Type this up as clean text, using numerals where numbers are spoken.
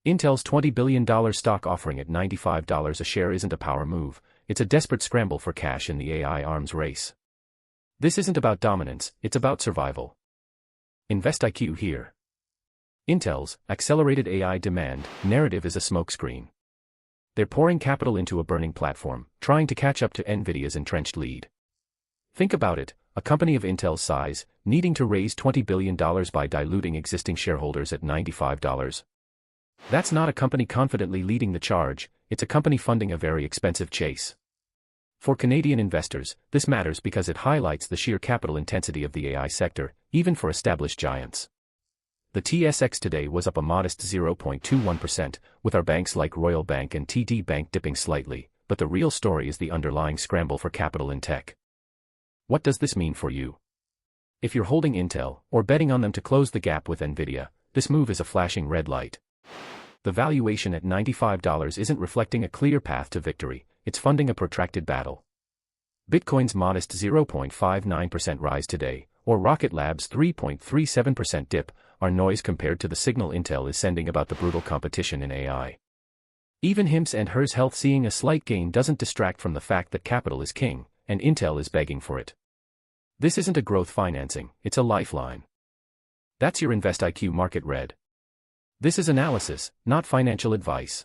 Intel's $20 billion stock offering at $95 a share isn't a power move, it's a desperate scramble for cash in the AI arms race. This isn't about dominance, it's about survival. InvestIQ here. Intel's accelerated AI demand narrative is a smokescreen. They're pouring capital into a burning platform, trying to catch up to Nvidia's entrenched lead. Think about it, a company of Intel's size, needing to raise $20 billion by diluting existing shareholders at $95. That's not a company confidently leading the charge, it's a company funding a very expensive chase. For Canadian investors, this matters because it highlights the sheer capital intensity of the AI sector, even for established giants. The TSX today was up a modest 0.21%, with our banks like Royal Bank and TD Bank dipping slightly, but the real story is the underlying scramble for capital in tech. What does this mean for you? If you're holding Intel, or betting on them to close the gap with Nvidia, this move is a flashing red light. The valuation at $95 isn't reflecting a clear path to victory, it's funding a protracted battle. Bitcoin's modest 0.59% rise today, or Rocket Lab's 3.37% dip, are noise compared to the signal Intel is sending about the brutal competition in AI. Even Hims and Hers Health seeing a slight gain doesn't distract from the fact that capital is king, and Intel is begging for it. This isn't a growth financing, it's a lifeline. That's your InvestIQ market read. This is analysis, not financial advice.